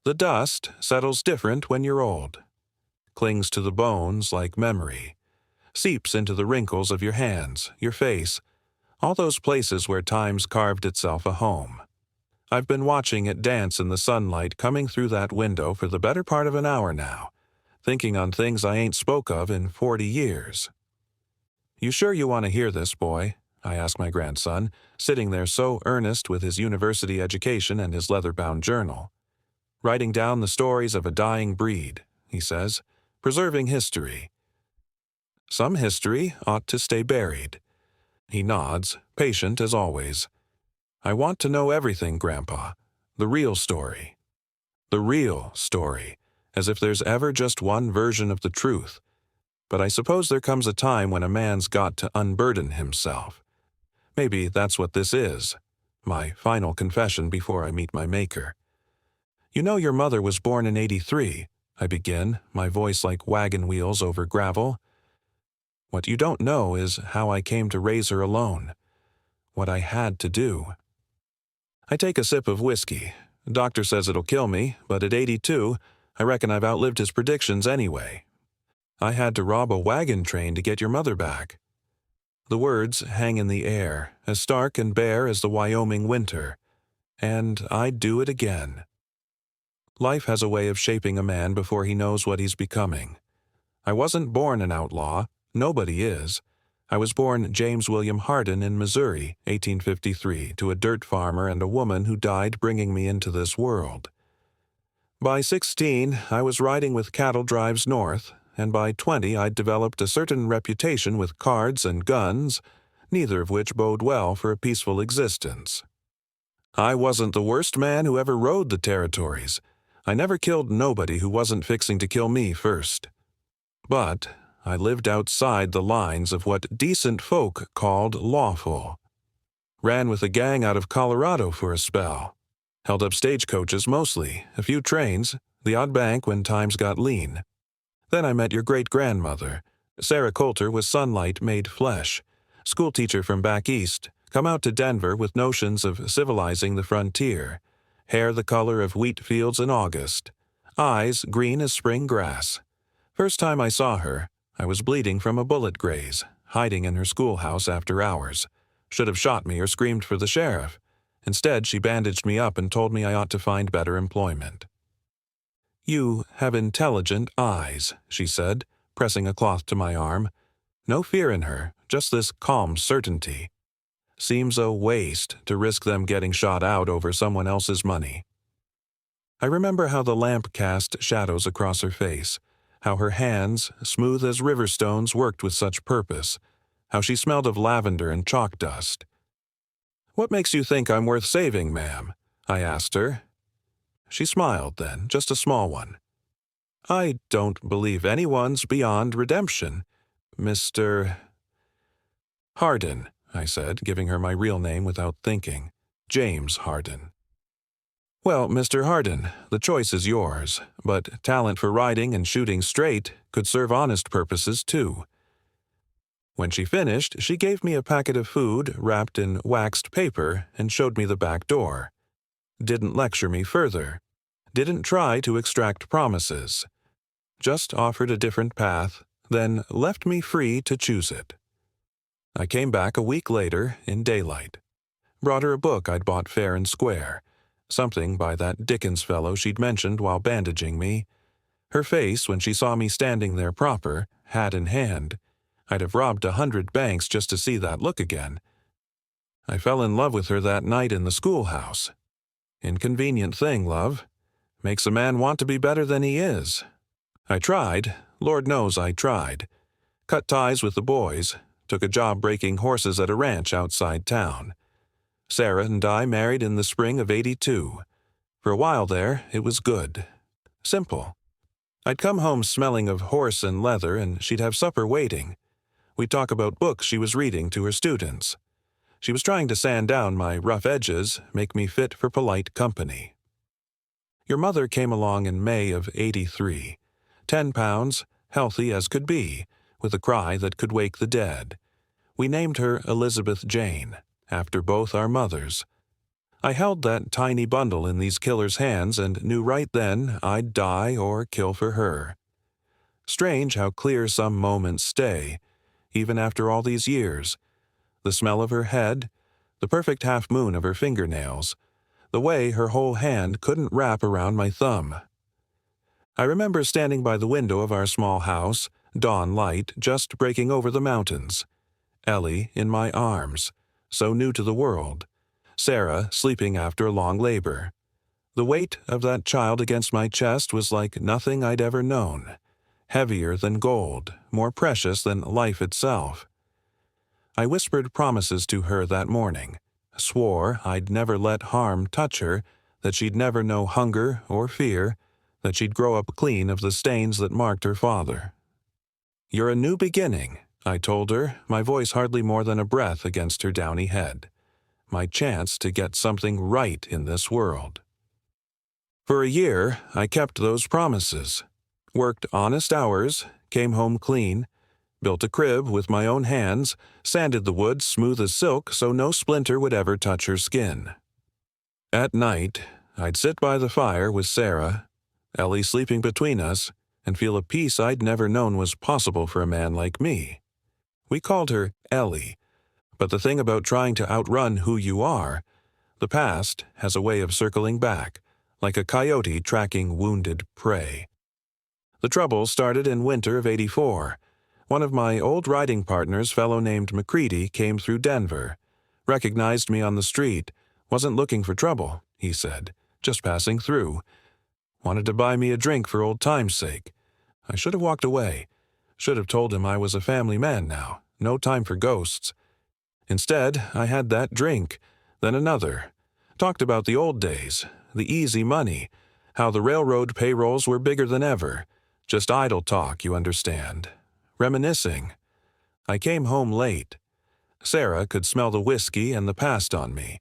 The dust settles different when you're old. Clings to the bones like memory. Seeps into the wrinkles of your hands, your face, all those places where time's carved itself a home. I've been watching it dance in the sunlight coming through that window for the better part of an hour now, thinking on things I ain't spoke of in 40 years. You sure you want to hear this, boy? I asked my grandson, sitting there so earnest with his university education and his leather-bound journal. Writing down the stories of a dying breed, he says, preserving history. Some history ought to stay buried. He nods, patient as always. I want to know everything, Grandpa. The real story. The real story, as if there's ever just one version of the truth. But I suppose there comes a time when a man's got to unburden himself. Maybe that's what this is, my final confession before I meet my Maker. You know your mother was born in '83, I begin, my voice like wagon wheels over gravel. What you don't know is how I came to raise her alone. What I had to do. I take a sip of whiskey. The doctor says it'll kill me, but at 82, I reckon I've outlived his predictions anyway. I had to rob a wagon train to get your mother back. The words hang in the air, as stark and bare as the Wyoming winter. And I'd do it again. Life has a way of shaping a man before he knows what he's becoming. I wasn't born an outlaw. Nobody is. I was born James William Hardin in Missouri, 1853, to a dirt farmer and a woman who died bringing me into this world. By 16, I was riding with cattle drives north, and by 20 I'd developed a certain reputation with cards and guns, neither of which bode well for a peaceful existence. I wasn't the worst man who ever rode the territories. I never killed nobody who wasn't fixing to kill me first. But I lived outside the lines of what decent folk called lawful. Ran with a gang out of Colorado for a spell. Held up stagecoaches mostly, a few trains, the odd bank when times got lean. Then I met your great-grandmother. Sarah Coulter was sunlight made flesh. Schoolteacher from back east, come out to Denver with notions of civilizing the frontier. Hair the color of wheat fields in August. Eyes green as spring grass. First time I saw her, I was bleeding from a bullet graze, hiding in her schoolhouse after hours. Should have shot me or screamed for the sheriff. Instead, she bandaged me up and told me I ought to find better employment. You have intelligent eyes, she said, pressing a cloth to my arm. No fear in her, just this calm certainty. Seems a waste to risk them getting shot out over someone else's money. I remember how the lamp cast shadows across her face, how her hands, smooth as river stones, worked with such purpose, how she smelled of lavender and chalk dust. "What makes you think I'm worth saving, ma'am?" I asked her. She smiled then, just a small one. "I don't believe anyone's beyond redemption, Mr. Hardin," I said, giving her my real name without thinking. James Hardin. "Well, Mr. Hardin, the choice is yours, but talent for riding and shooting straight could serve honest purposes too." When she finished, she gave me a packet of food wrapped in waxed paper and showed me the back door. Didn't lecture me further. Didn't try to extract promises. Just offered a different path, then left me free to choose it. I came back a week later in daylight. Brought her a book I'd bought fair and square. Something by that Dickens fellow she'd mentioned while bandaging me. Her face, when she saw me standing there proper, hat in hand. I'd have robbed 100 banks just to see that look again. I fell in love with her that night in the schoolhouse. Inconvenient thing, love. Makes a man want to be better than he is. I tried, Lord knows I tried. Cut ties with the boys, took a job breaking horses at a ranch outside town. Sarah and I married in the spring of '82. For a while there, it was good. Simple. I'd come home smelling of horse and leather, and she'd have supper waiting. We'd talk about books she was reading to her students. She was trying to sand down my rough edges, make me fit for polite company. Your mother came along in May of '83. 10 pounds, healthy as could be, with a cry that could wake the dead. We named her Elizabeth Jane, after both our mothers. I held that tiny bundle in these killers' hands and knew right then I'd die or kill for her. Strange how clear some moments stay, even after all these years. The smell of her head, the perfect half-moon of her fingernails, the way her whole hand couldn't wrap around my thumb. I remember standing by the window of our small house, dawn light just breaking over the mountains. Ellie in my arms, so new to the world. Sarah sleeping after a long labor. The weight of that child against my chest was like nothing I'd ever known. Heavier than gold, more precious than life itself. I whispered promises to her that morning, swore I'd never let harm touch her, that she'd never know hunger or fear, that she'd grow up clean of the stains that marked her father. "You're a new beginning," I told her, my voice hardly more than a breath against her downy head. My chance to get something right in this world. For a year, I kept those promises. Worked honest hours, came home clean, built a crib with my own hands, sanded the wood smooth as silk so no splinter would ever touch her skin. At night, I'd sit by the fire with Sarah, Ellie sleeping between us, and feel a peace I'd never known was possible for a man like me. We called her Ellie, but the thing about trying to outrun who you are, the past has a way of circling back, like a coyote tracking wounded prey. The trouble started in winter of '84. One of my old riding partners, fellow named McCready, came through Denver. Recognized me on the street. Wasn't looking for trouble, he said. Just passing through. Wanted to buy me a drink for old time's sake. I should have walked away. Should have told him I was a family man now. No time for ghosts. Instead, I had that drink, then another. Talked about the old days, the easy money, how the railroad payrolls were bigger than ever. Just idle talk, you understand. Reminiscing. I came home late. Sarah could smell the whiskey and the past on me.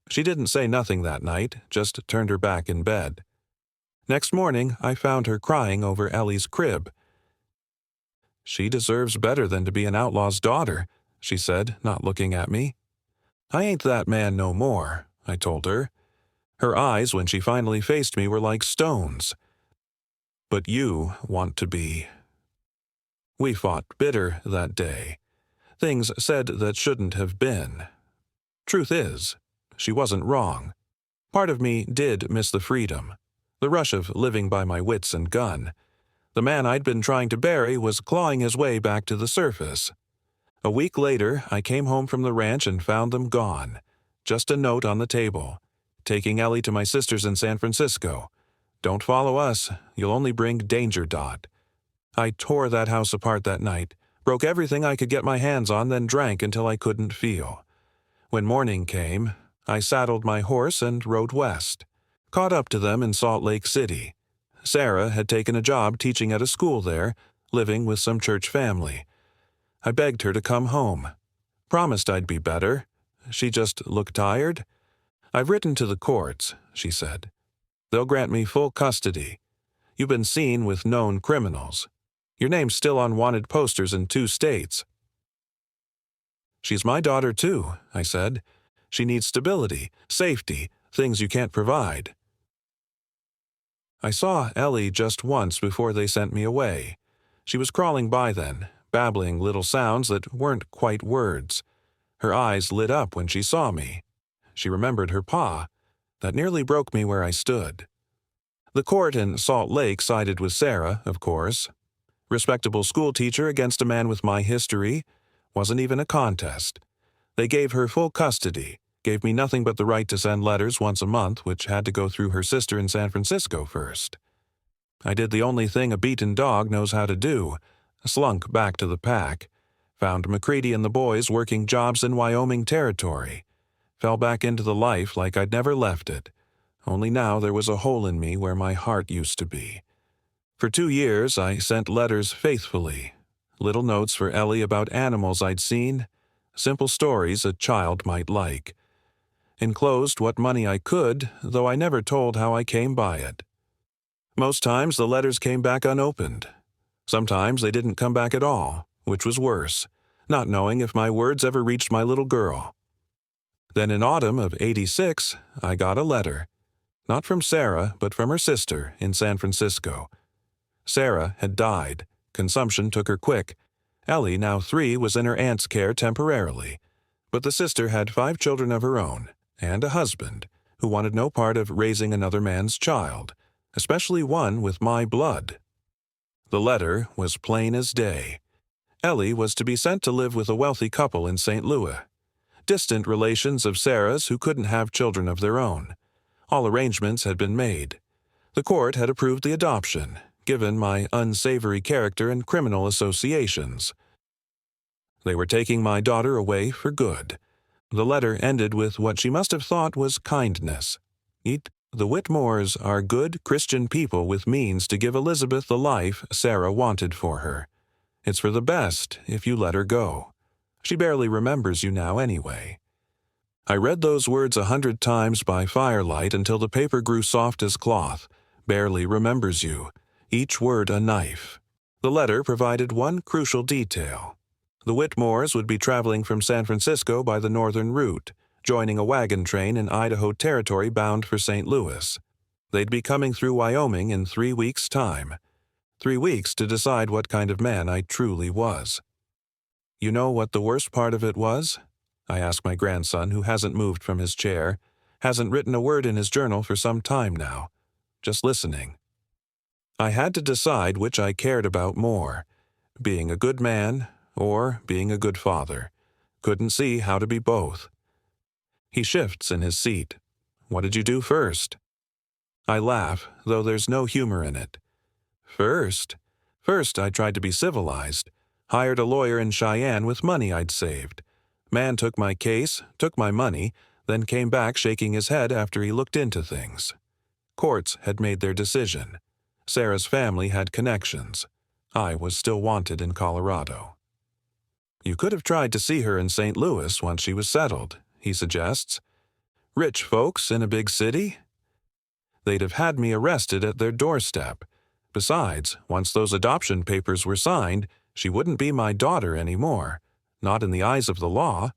She didn't say nothing that night, just turned her back in bed. Next morning, I found her crying over Ellie's crib. "She deserves better than to be an outlaw's daughter," she said, not looking at me. "I ain't that man no more," I told her. Her eyes, when she finally faced me, were like stones. "But you want to be." We fought bitter that day. Things said that shouldn't have been. Truth is, she wasn't wrong. Part of me did miss the freedom, the rush of living by my wits and gun. The man I'd been trying to bury was clawing his way back to the surface. A week later, I came home from the ranch and found them gone. Just a note on the table. "Taking Ellie to my sister's in San Francisco. Don't follow us. You'll only bring danger, Dot." I tore that house apart that night, broke everything I could get my hands on, then drank until I couldn't feel. When morning came, I saddled my horse and rode west. Caught up to them in Salt Lake City. Sarah had taken a job teaching at a school there, living with some church family. I begged her to come home. Promised I'd be better. She just looked tired. "I've written to the courts," she said. "They'll grant me full custody. You've been seen with known criminals. Your name's still on wanted posters in 2 states. "She's my daughter too," I said. "She needs stability, safety, things you can't provide." I saw Ellie just once before they sent me away. She was crawling by then, babbling little sounds that weren't quite words. Her eyes lit up when she saw me. She remembered her pa. That nearly broke me where I stood. The court in Salt Lake sided with Sarah, of course. Respectable schoolteacher against a man with my history. Wasn't even a contest. They gave her full custody, gave me nothing but the right to send letters once a month, which had to go through her sister in San Francisco first. I did the only thing a beaten dog knows how to do, slunk back to the pack, found McCready and the boys working jobs in Wyoming territory, fell back into the life like I'd never left it, only now there was a hole in me where my heart used to be. For 2 years I sent letters faithfully, little notes for Ellie about animals I'd seen, simple stories a child might like. Enclosed what money I could, though I never told how I came by it. Most times the letters came back unopened. Sometimes they didn't come back at all, which was worse, not knowing if my words ever reached my little girl. Then in autumn of '86, I got a letter. Not from Sarah, but from her sister in San Francisco. Sarah had died. Consumption took her quick. Ellie, now 3, was in her aunt's care temporarily. But the sister had 5 children of her own, and a husband, who wanted no part of raising another man's child, especially one with my blood. The letter was plain as day. Ellie was to be sent to live with a wealthy couple in St. Louis, distant relations of Sarah's who couldn't have children of their own. All arrangements had been made. The court had approved the adoption, given my unsavory character and criminal associations. They were taking my daughter away for good. The letter ended with what she must have thought was kindness. The Whitmores are good Christian people with means to give Elizabeth the life Sarah wanted for her. It's for the best if you let her go. She barely remembers you now anyway. I read those words 100 times by firelight until the paper grew soft as cloth. Barely remembers you. Each word a knife. The letter provided one crucial detail. The Whitmores would be traveling from San Francisco by the northern route, joining a wagon train in Idaho Territory bound for St. Louis. They'd be coming through Wyoming in 3 weeks' time. 3 weeks to decide what kind of man I truly was. You know what the worst part of it was? I asked my grandson, who hasn't moved from his chair, hasn't written a word in his journal for some time now, just listening. I had to decide which I cared about more, being a good man or being a good father. Couldn't see how to be both. He shifts in his seat. What did you do first? I laugh, though there's no humor in it. First I tried to be civilized. Hired a lawyer in Cheyenne with money I'd saved. Man took my case, took my money, then came back shaking his head after he looked into things. Courts had made their decision. Sarah's family had connections. I was still wanted in Colorado. You could have tried to see her in St. Louis once she was settled, he suggests. Rich folks in a big city? They'd have had me arrested at their doorstep. Besides, once those adoption papers were signed, she wouldn't be my daughter anymore. Not in the eyes of the law.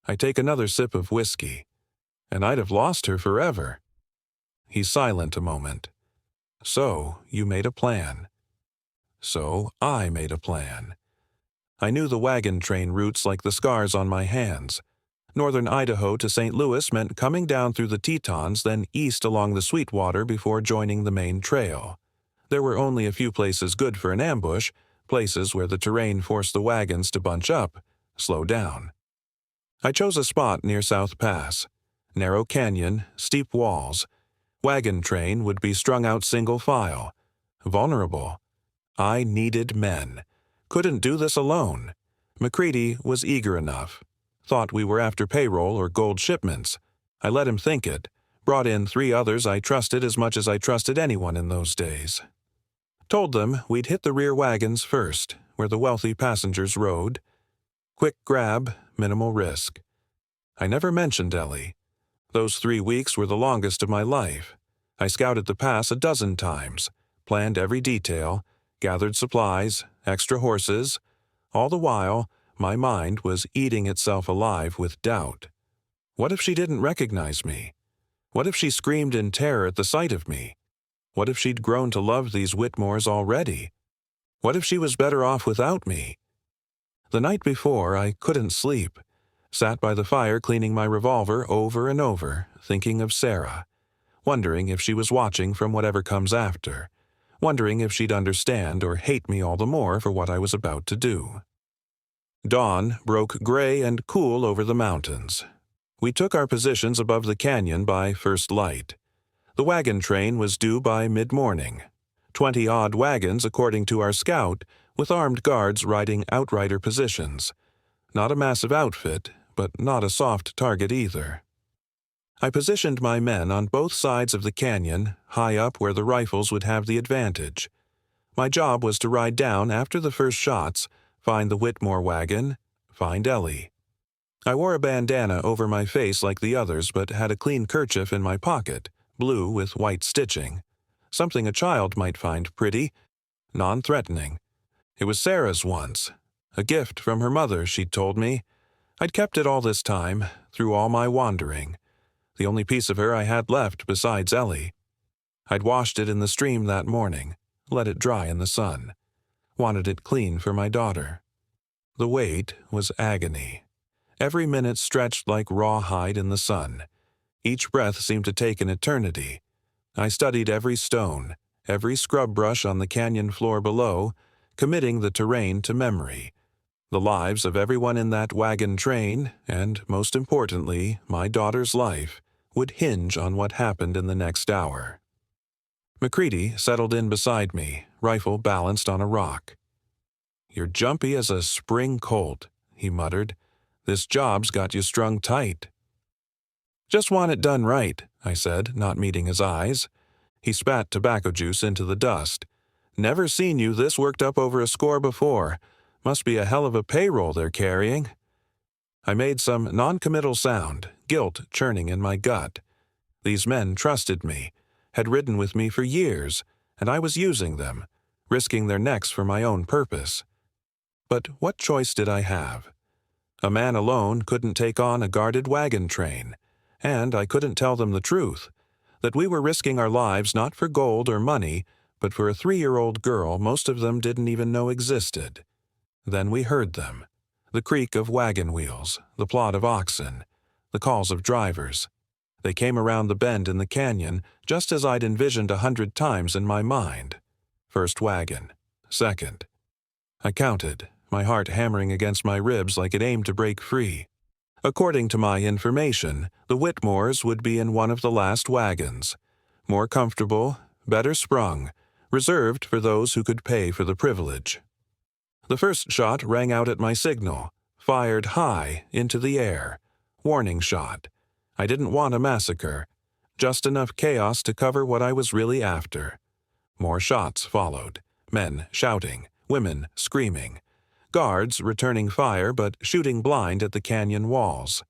I take another sip of whiskey, and I'd have lost her forever. He's silent a moment. So, you made a plan. So, I made a plan. I knew the wagon train routes like the scars on my hands. Northern Idaho to St. Louis meant coming down through the Tetons, then east along the Sweetwater before joining the main trail. There were only a few places good for an ambush, places where the terrain forced the wagons to bunch up, slow down. I chose a spot near South Pass. Narrow canyon, steep walls. Wagon train would be strung out single file. Vulnerable. I needed men. Couldn't do this alone. McCready was eager enough. Thought we were after payroll or gold shipments. I let him think it. Brought in 3 others I trusted as much as I trusted anyone in those days. Told them we'd hit the rear wagons first, where the wealthy passengers rode. Quick grab, minimal risk. I never mentioned Ellie. Those 3 weeks were the longest of my life. I scouted the pass a dozen times, planned every detail, gathered supplies, extra horses. All the while, my mind was eating itself alive with doubt. What if she didn't recognize me? What if she screamed in terror at the sight of me? What if she'd grown to love these Whitmores already? What if she was better off without me? The night before, I couldn't sleep. Sat by the fire cleaning my revolver over and over, thinking of Sarah. Wondering if she was watching from whatever comes after. Wondering if she'd understand or hate me all the more for what I was about to do. Dawn broke gray and cool over the mountains. We took our positions above the canyon by first light. The wagon train was due by mid-morning. 20-odd wagons, according to our scout, with armed guards riding outrider positions. Not a massive outfit, but not a soft target either. I positioned my men on both sides of the canyon, high up where the rifles would have the advantage. My job was to ride down after the first shots, find the Whitmore wagon, find Ellie. I wore a bandana over my face like the others, but had a clean kerchief in my pocket, blue with white stitching. Something a child might find pretty, non-threatening. It was Sarah's once. A gift from her mother, she'd told me. I'd kept it all this time, through all my wandering. The only piece of her I had left besides Ellie. I'd washed it in the stream that morning, let it dry in the sun. Wanted it clean for my daughter. The wait was agony. Every minute stretched like rawhide in the sun. Each breath seemed to take an eternity. I studied every stone, every scrub brush on the canyon floor below, committing the terrain to memory. The lives of everyone in that wagon train, and, most importantly, my daughter's life, would hinge on what happened in the next hour. McCready settled in beside me, rifle balanced on a rock. "You're jumpy as a spring colt," he muttered. "This job's got you strung tight." "Just want it done right," I said, not meeting his eyes. He spat tobacco juice into the dust. "Never seen you this worked up over a score before. Must be a hell of a payroll they're carrying." I made some non-committal sound, guilt churning in my gut. These men trusted me, had ridden with me for years, and I was using them, risking their necks for my own purpose. But what choice did I have? A man alone couldn't take on a guarded wagon train, and I couldn't tell them the truth, that we were risking our lives not for gold or money, but for a 3-year-old girl most of them didn't even know existed. Then we heard them. The creak of wagon wheels, the plod of oxen, the calls of drivers. They came around the bend in the canyon just as I'd envisioned 100 times in my mind. First wagon. Second. I counted, my heart hammering against my ribs like it aimed to break free. According to my information, the Whitmores would be in one of the last wagons. More comfortable, better sprung, reserved for those who could pay for the privilege. The first shot rang out at my signal, fired high into the air. Warning shot. I didn't want a massacre, just enough chaos to cover what I was really after. More shots followed, men shouting, women screaming. Guards returning fire but shooting blind at the canyon walls.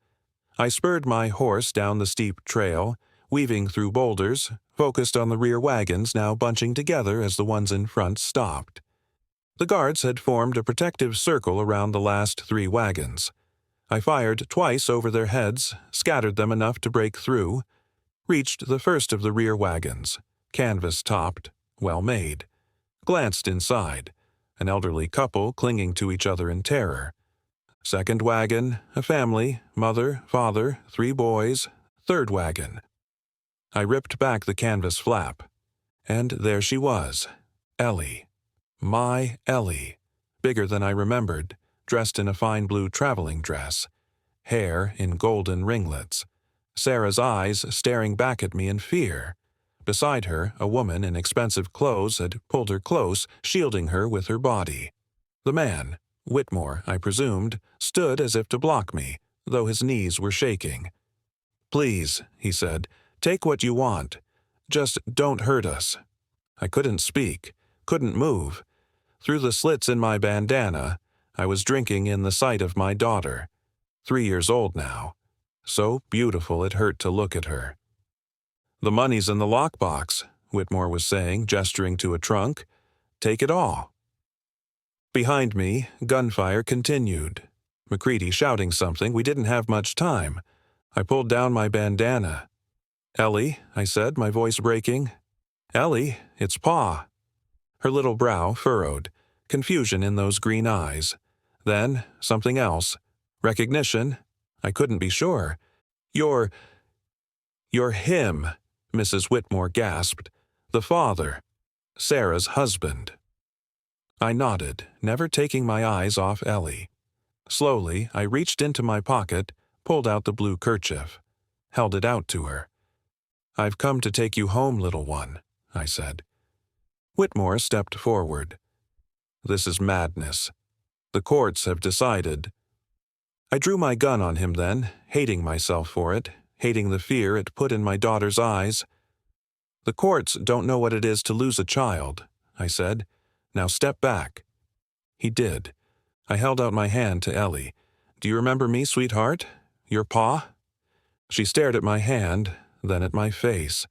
I spurred my horse down the steep trail, weaving through boulders, focused on the rear wagons now bunching together as the ones in front stopped. The guards had formed a protective circle around the last 3 wagons. I fired twice over their heads, scattered them enough to break through, reached the first of the rear wagons, canvas-topped, well-made. Glanced inside, an elderly couple clinging to each other in terror. Second wagon, a family, mother, father, 3 boys. Third wagon. I ripped back the canvas flap. And there she was, Ellie. My Ellie, bigger than I remembered, dressed in a fine blue traveling dress, hair in golden ringlets, Sarah's eyes staring back at me in fear. Beside her, a woman in expensive clothes had pulled her close, shielding her with her body. The man, Whitmore, I presumed, stood as if to block me, though his knees were shaking. "Please," he said, "take what you want. Just don't hurt us." I couldn't speak, couldn't move. Through the slits in my bandana, I was drinking in the sight of my daughter, 3 years old now. So beautiful it hurt to look at her. "The money's in the lockbox," Whitmore was saying, gesturing to a trunk. "Take it all." Behind me, gunfire continued. McCready shouting something. We didn't have much time. I pulled down my bandana. "Ellie," I said, my voice breaking. "Ellie, it's Pa." Her little brow furrowed, confusion in those green eyes. Then, something else. Recognition. I couldn't be sure. You're him," Mrs. Whitmore gasped. "The father. Sarah's husband." I nodded, never taking my eyes off Ellie. Slowly, I reached into my pocket, pulled out the blue kerchief, held it out to her. "I've come to take you home, little one," I said. Whitmore stepped forward. "This is madness. The courts have decided." I drew my gun on him then, hating myself for it, hating the fear it put in my daughter's eyes. "The courts don't know what it is to lose a child," I said. "Now step back." He did. I held out my hand to Ellie. "Do you remember me, sweetheart? Your pa?" She stared at my hand, then at my face.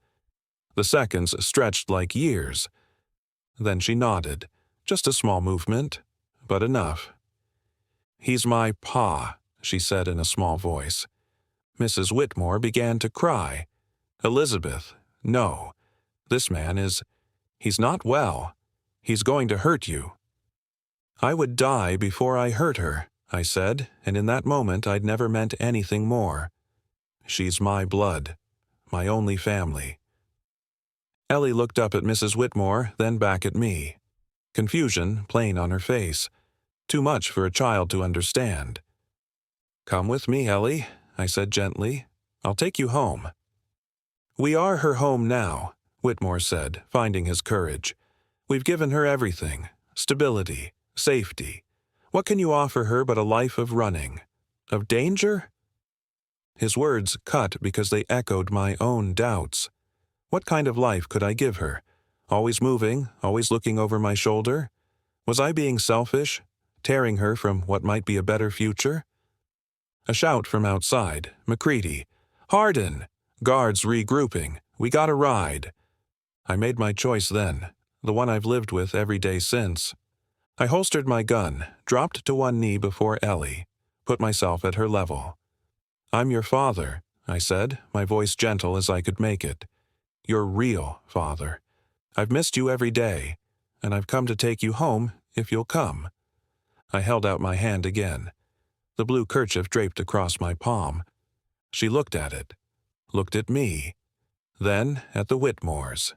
The seconds stretched like years. Then she nodded. Just a small movement, but enough. "He's my pa," she said in a small voice. Mrs. Whitmore began to cry. Elizabeth, no. This man he's not well. He's going to hurt you. I would die before I hurt her, I said, and in that moment I'd never meant anything more. She's my blood, my only family. Ellie looked up at Mrs. Whitmore, then back at me. Confusion plain on her face. Too much for a child to understand. Come with me, Ellie, I said gently. I'll take you home. We are her home now, Whitmore said, finding his courage. We've given her everything. Stability, safety. What can you offer her but a life of running? Of danger? His words cut because they echoed my own doubts. What kind of life could I give her? Always moving, always looking over my shoulder? Was I being selfish, tearing her from what might be a better future? A shout from outside. McCready. Hardin! Guards regrouping. We got a ride. I made my choice then, the one I've lived with every day since. I holstered my gun, dropped to one knee before Ellie, put myself at her level. I'm your father, I said, my voice gentle as I could make it. Your real father. I've missed you every day, and I've come to take you home if you'll come. I held out my hand again. The blue kerchief draped across my palm. She looked at it, looked at me, then at the Whitmores.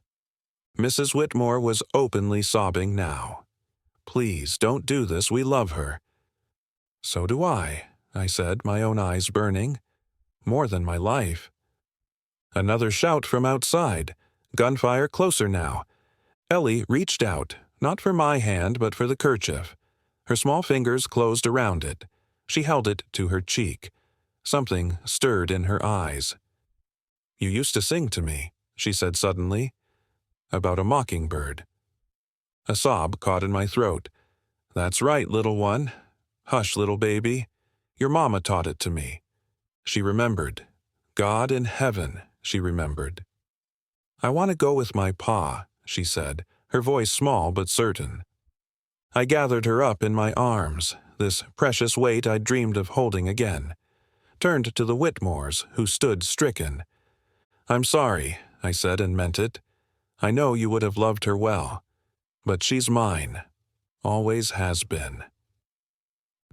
Mrs. Whitmore was openly sobbing now. Please, don't do this, we love her. So do I said, my own eyes burning. More than my life. Another shout from outside. Gunfire closer now. Ellie reached out, not for my hand but for the kerchief. Her small fingers closed around it. She held it to her cheek. Something stirred in her eyes. You used to sing to me, she said suddenly, about a mockingbird. A sob caught in my throat. That's right, little one. Hush, little baby. Your mama taught it to me. She remembered. God in heaven, she remembered. I want to go with my pa, she said, her voice small but certain. I gathered her up in my arms, this precious weight I'd dreamed of holding again. Turned to the Whitmores, who stood stricken. I'm sorry, I said and meant it. I know you would have loved her well. But she's mine. Always has been.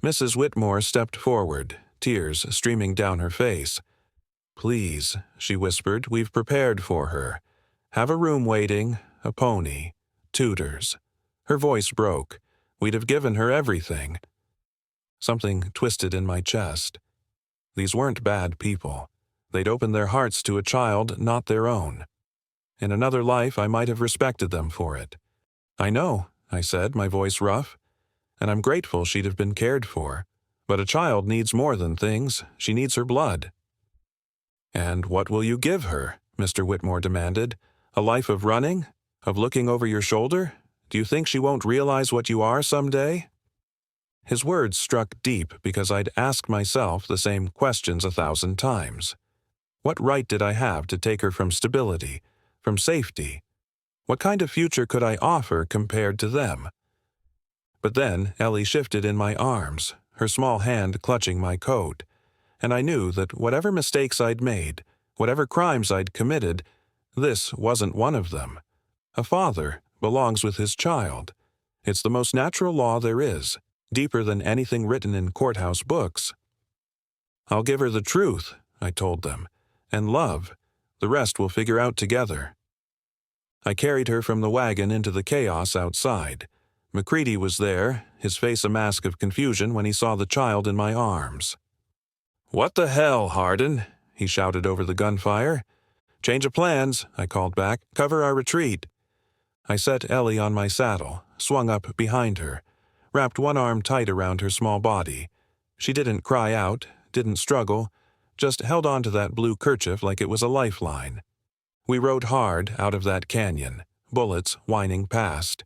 Mrs. Whitmore stepped forward, tears streaming down her face. Please, she whispered, we've prepared for her. Have a room waiting, a pony, tutors. Her voice broke. We'd have given her everything. Something twisted in my chest. These weren't bad people. They'd opened their hearts to a child not their own. In another life, I might have respected them for it. I know, I said, my voice rough, and I'm grateful she'd have been cared for. But a child needs more than things. She needs her blood. And what will you give her? Mr. Whitmore demanded. A life of running? Of looking over your shoulder? Do you think she won't realize what you are someday? His words struck deep because I'd asked myself the same questions 1,000 times. What right did I have to take her from stability, from safety? What kind of future could I offer compared to them? But then Ellie shifted in my arms, her small hand clutching my coat, and I knew that whatever mistakes I'd made, whatever crimes I'd committed, this wasn't one of them. A father belongs with his child. It's the most natural law there is, deeper than anything written in courthouse books. I'll give her the truth, I told them, and love. The rest we'll figure out together. I carried her from the wagon into the chaos outside. McCready was there, his face a mask of confusion when he saw the child in my arms. What the hell, Hardin? He shouted over the gunfire. Change of plans, I called back. Cover our retreat. I set Ellie on my saddle, swung up behind her, wrapped one arm tight around her small body. She didn't cry out, didn't struggle, just held on to that blue kerchief like it was a lifeline. We rode hard out of that canyon, bullets whining past.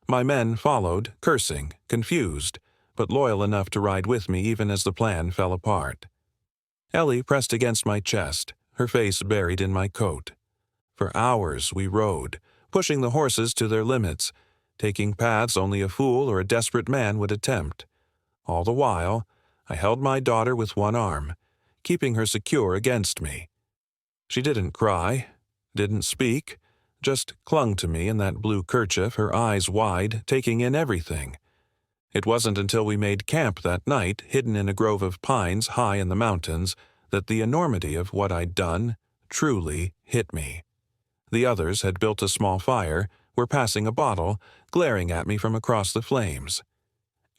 My men followed, cursing, confused, but loyal enough to ride with me even as the plan fell apart. Ellie pressed against my chest, her face buried in my coat. For hours we rode, pushing the horses to their limits, taking paths only a fool or a desperate man would attempt. All the while, I held my daughter with one arm, keeping her secure against me. She didn't cry, didn't speak, just clung to me in that blue kerchief, her eyes wide, taking in everything. It wasn't until we made camp that night, hidden in a grove of pines high in the mountains, that the enormity of what I'd done truly hit me. The others had built a small fire, were passing a bottle, glaring at me from across the flames.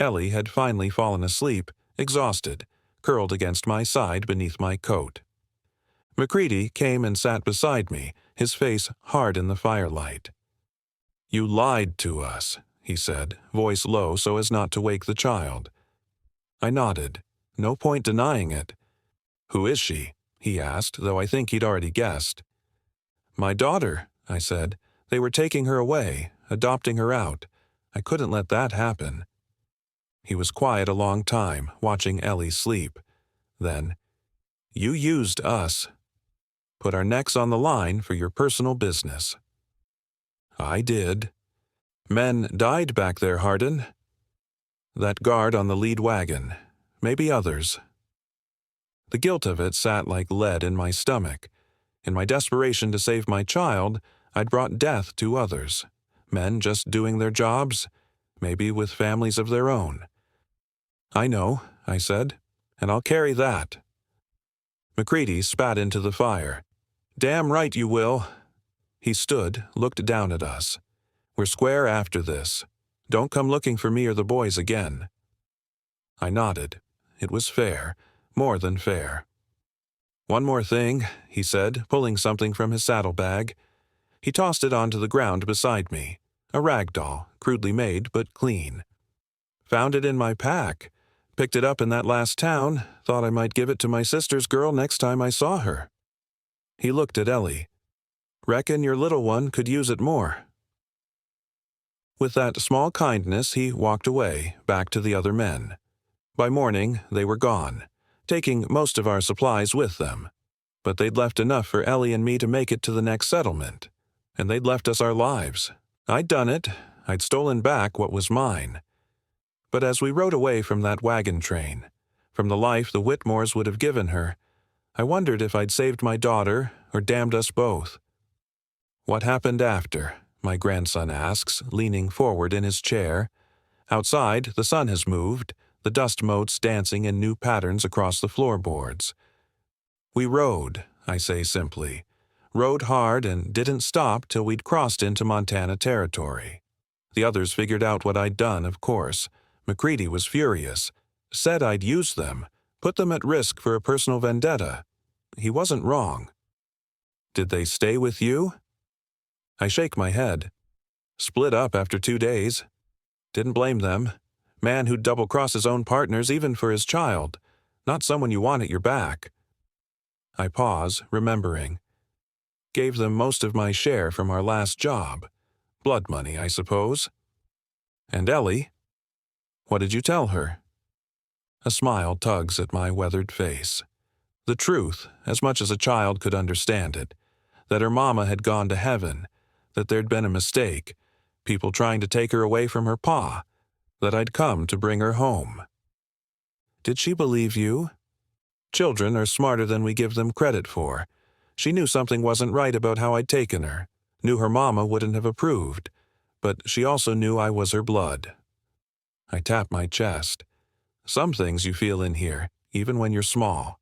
Ellie had finally fallen asleep, exhausted, curled against my side beneath my coat. McCready came and sat beside me, his face hard in the firelight. "You lied to us," he said, voice low so as not to wake the child. I nodded. No point denying it. "Who is she?" he asked, though I think he'd already guessed. "My daughter," I said. "They were taking her away, adopting her out. I couldn't let that happen." He was quiet a long time, watching Ellie sleep. Then, "You used us. Put our necks on the line for your personal business." "I did." "Men died back there, Hardin." "That guard on the lead wagon. Maybe others." The guilt of it sat like lead in my stomach. In my desperation to save my child, I'd brought death to others. Men just doing their jobs, maybe with families of their own. "I know," I said, "and I'll carry that." McCready spat into the fire. "Damn right you will." He stood, looked down at us. "We're square after this. Don't come looking for me or the boys again." I nodded. It was fair, more than fair. "One more thing," he said, pulling something from his saddlebag. He tossed it onto the ground beside me. A rag doll, crudely made but clean. "Found it in my pack. Picked it up in that last town. Thought I might give it to my sister's girl next time I saw her." He looked at Ellie. "Reckon your little one could use it more." With that small kindness, he walked away, back to the other men. By morning, they were gone, taking most of our supplies with them. But they'd left enough for Ellie and me to make it to the next settlement. And they'd left us our lives. I'd done it. I'd stolen back what was mine. But as we rode away from that wagon train, from the life the Whitmores would have given her, I wondered if I'd saved my daughter or damned us both. "What happened after?" my grandson asks, leaning forward in his chair. Outside, the sun has moved, the dust motes dancing in new patterns across the floorboards. "We rode," I say simply. "Rode hard and didn't stop till we'd crossed into Montana territory. The others figured out what I'd done, of course. McCready was furious. Said I'd used them, put them at risk for a personal vendetta. He wasn't wrong." "Did they stay with you?" I shake my head. "Split up after 2 days. Didn't blame them. Man who'd double-cross his own partners even for his child. Not someone you want at your back." I pause, remembering. Gave them most of my share from our last job. Blood money, I suppose. "And Ellie? What did you tell her?" A smile tugs at my weathered face. The truth, as much as a child could understand it, that her mama had gone to heaven, that there'd been a mistake, people trying to take her away from her pa, that I'd come to bring her home. "Did she believe you?" Children are smarter than we give them credit for. She knew something wasn't right about how I'd taken her, knew her mama wouldn't have approved, but she also knew I was her blood. I tap my chest. Some things you feel in here, even when you're small.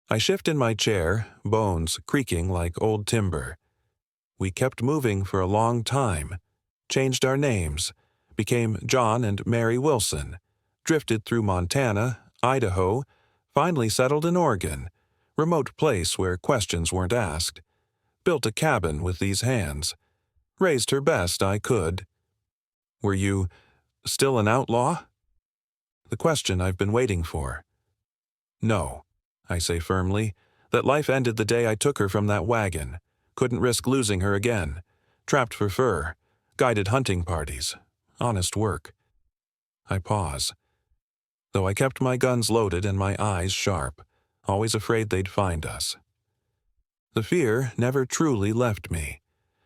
I shift in my chair, bones creaking like old timber. We kept moving for a long time, changed our names, became John and Mary Wilson, drifted through Montana, Idaho, finally settled in Oregon, remote place where questions weren't asked, built a cabin with these hands, raised her best I could. Were you still an outlaw? The question I've been waiting for. No, I say firmly, that life ended the day I took her from that wagon. Couldn't risk losing her again. Trapped for fur, guided hunting parties, honest work. I pause. Though I kept my guns loaded and my eyes sharp, always afraid they'd find us. The fear never truly left me.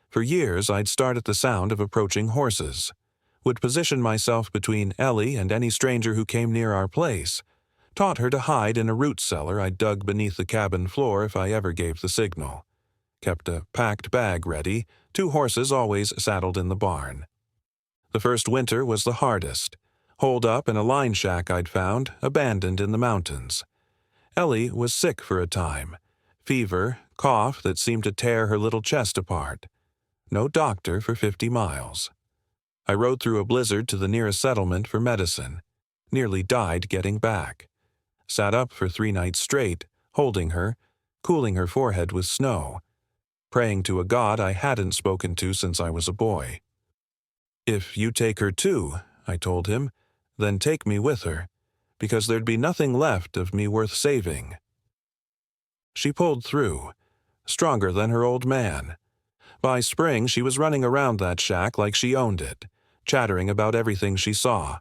For years I'd start at the sound of approaching horses, would position myself between Ellie and any stranger who came near our place, Taught her to hide in a root cellar I dug beneath the cabin floor if I ever gave the signal. Kept a packed bag ready, 2 horses always saddled in the barn. The first winter was the hardest. Holed up in a line shack I'd found, abandoned in the mountains. Ellie was sick for a time. Fever, cough that seemed to tear her little chest apart. No doctor for 50 miles. I rode through a blizzard to the nearest settlement for medicine. Nearly died getting back. Sat up for 3 nights straight, holding her, cooling her forehead with snow, praying to a God I hadn't spoken to since I was a boy. "If you take her too," I told him, "then take me with her, because there'd be nothing left of me worth saving." She pulled through, stronger than her old man. By spring, she was running around that shack like she owned it, chattering about everything she saw.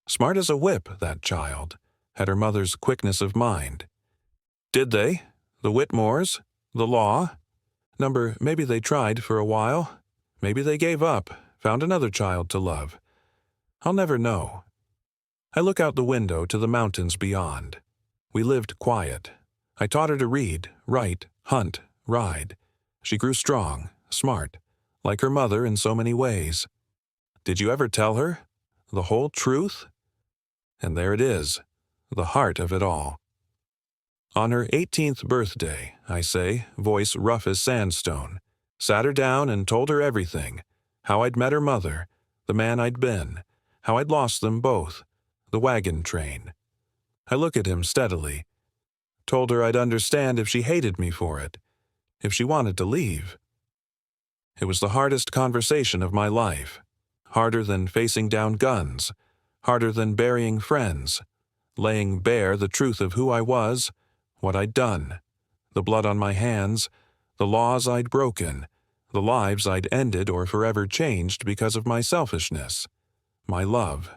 Smart as a whip, that child. Had her mother's quickness of mind. Did they? The Whitmores? The law? Maybe they tried for a while. Maybe they gave up, found another child to love. I'll never know. I look out the window to the mountains beyond. We lived quiet. I taught her to read, write, hunt, ride. She grew strong, smart, like her mother in so many ways. Did you ever tell her? The whole truth? And there it is, the heart of it all. On her 18th birthday, I say, voice rough as sandstone, sat her down and told her everything, how I'd met her mother, the man I'd been, how I'd lost them both, the wagon train. I look at him steadily. Told her I'd understand if she hated me for it, if she wanted to leave. It was the hardest conversation of my life, harder than facing down guns, harder than burying friends, laying bare the truth of who I was, what I'd done, the blood on my hands, the laws I'd broken, the lives I'd ended or forever changed because of my selfishness, my love.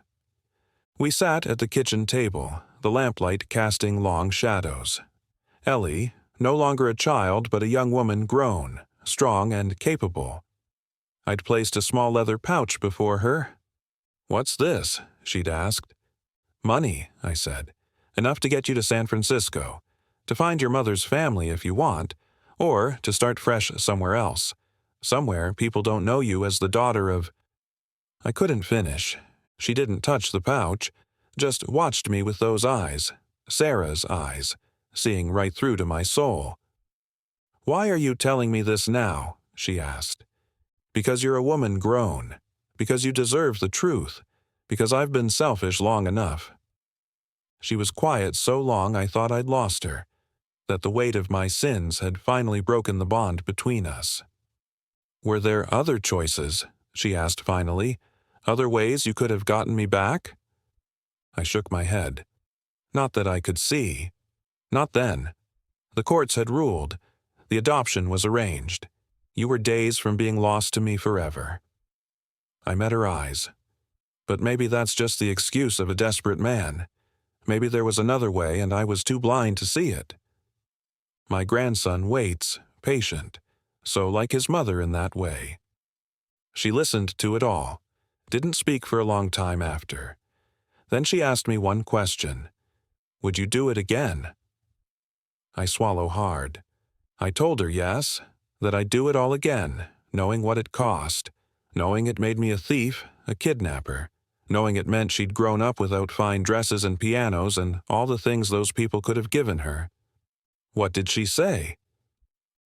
We sat at the kitchen table, the lamplight casting long shadows. Ellie, no longer a child but a young woman grown, strong and capable. I'd placed a small leather pouch before her. "What's this?" she'd asked. "Money," I said. "Enough to get you to San Francisco, to find your mother's family if you want, or to start fresh somewhere else, somewhere people don't know you as the daughter of—" I couldn't finish. She didn't touch the pouch, just watched me with those eyes, Sarah's eyes, seeing right through to my soul. "Why are you telling me this now?" she asked. "Because you're a woman grown, because you deserve the truth, because I've been selfish long enough." She was quiet so long I thought I'd lost her, that the weight of my sins had finally broken the bond between us. "Were there other choices?" she asked finally. "Other ways you could have gotten me back?" I shook my head. Not that I could see. Not then. The courts had ruled. The adoption was arranged. You were days from being lost to me forever. I met her eyes. But maybe that's just the excuse of a desperate man. Maybe there was another way and I was too blind to see it. My grandson waits, patient, so like his mother in that way. She listened to it all, didn't speak for a long time after. Then she asked me one question. "Would you do it again?" I swallow hard. I told her yes, that I'd do it all again, knowing what it cost, knowing it made me a thief, a kidnapper, knowing it meant she'd grown up without fine dresses and pianos and all the things those people could have given her. What did she say?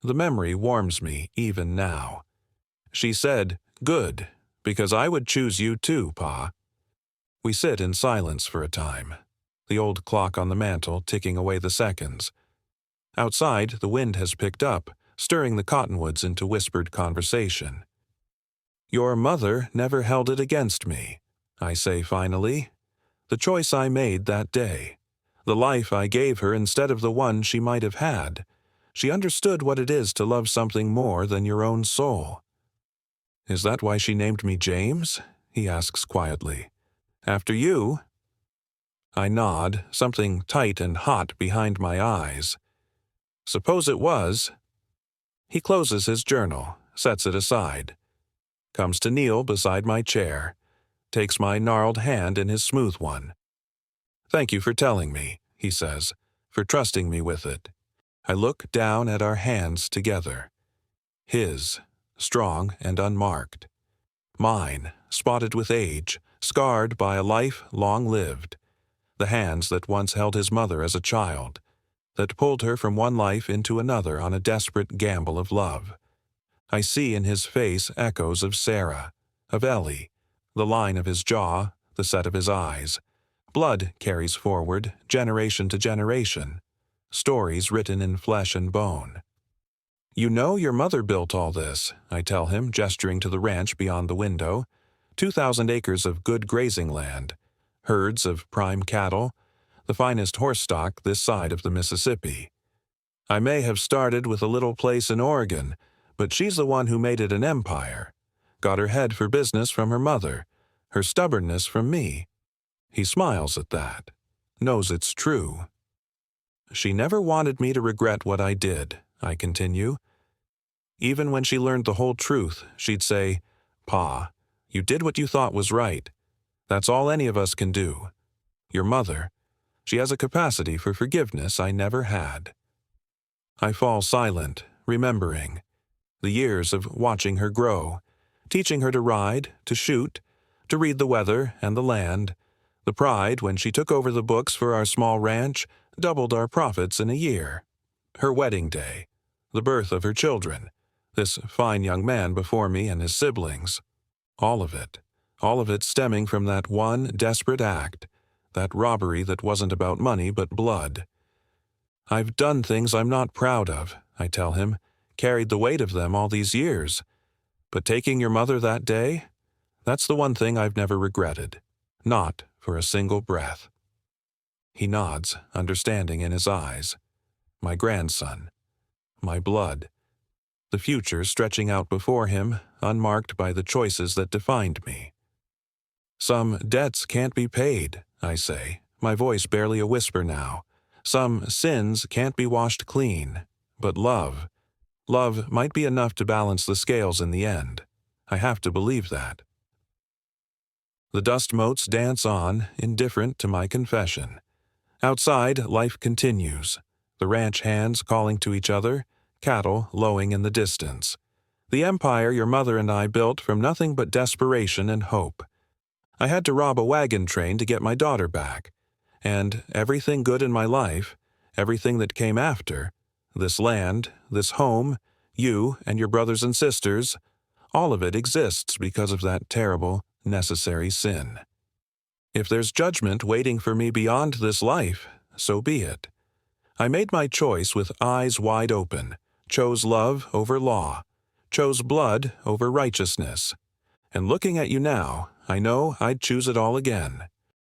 The memory warms me even now. She said, "Good, because I would choose you too, Pa." We sit in silence for a time, the old clock on the mantel ticking away the seconds. Outside, the wind has picked up, stirring the cottonwoods into whispered conversation. "Your mother never held it against me," I say finally. "The choice I made that day. The life I gave her instead of the one she might have had. She understood what it is to love something more than your own soul." "Is that why she named me James?" he asks quietly. "After you?" I nod, something tight and hot behind my eyes. "Suppose it was." He closes his journal, sets it aside. Comes to kneel beside my chair, takes my gnarled hand in his smooth one. "Thank you for telling me," he says, for trusting me with it. I look down at our hands together. His, strong and unmarked. Mine, spotted with age, scarred by a life long lived. The hands that once held his mother as a child, that pulled her from one life into another on a desperate gamble of love. I see in his face echoes of Sarah, of Ellie, the line of his jaw, the set of his eyes. Blood carries forward, generation to generation, stories written in flesh and bone. You know your mother built all this, I tell him, gesturing to the ranch beyond the window. 2,000 acres of good grazing land, herds of prime cattle, the finest horse stock this side of the Mississippi. I may have started with a little place in Oregon, but she's the one who made it an empire. Got her head for business from her mother, her stubbornness from me. He smiles at that, knows it's true. She never wanted me to regret what I did, I continue. Even when she learned the whole truth, she'd say, Pa, you did what you thought was right. That's all any of us can do. Your mother, she has a capacity for forgiveness I never had. I fall silent, remembering the years of watching her grow, teaching her to ride, to shoot, to read the weather and the land. The pride when she took over the books for our small ranch, doubled our profits in a year. Her wedding day, the birth of her children, this fine young man before me and his siblings. All of it stemming from that one desperate act, that robbery that wasn't about money but blood. I've done things I'm not proud of, I tell him, carried the weight of them all these years. But taking your mother that day, that's the one thing I've never regretted. Not for a single breath. He nods, understanding in his eyes. My grandson. My blood. The future stretching out before him, unmarked by the choices that defined me. Some debts can't be paid, I say, my voice barely a whisper now. Some sins can't be washed clean, but love might be enough to balance the scales in the end. I have to believe that. The dust motes dance on, indifferent to my confession. Outside, life continues. The ranch hands calling to each other, cattle lowing in the distance. The empire your mother and I built from nothing but desperation and hope. I had to rob a wagon train to get my daughter back. And everything good in my life, everything that came after, this land, this home, you and your brothers and sisters, all of it exists because of that terrible, necessary sin. If there's judgment waiting for me beyond this life, so be it. I made my choice with eyes wide open, chose love over law, chose blood over righteousness. And looking at you now, I know I'd choose it all again.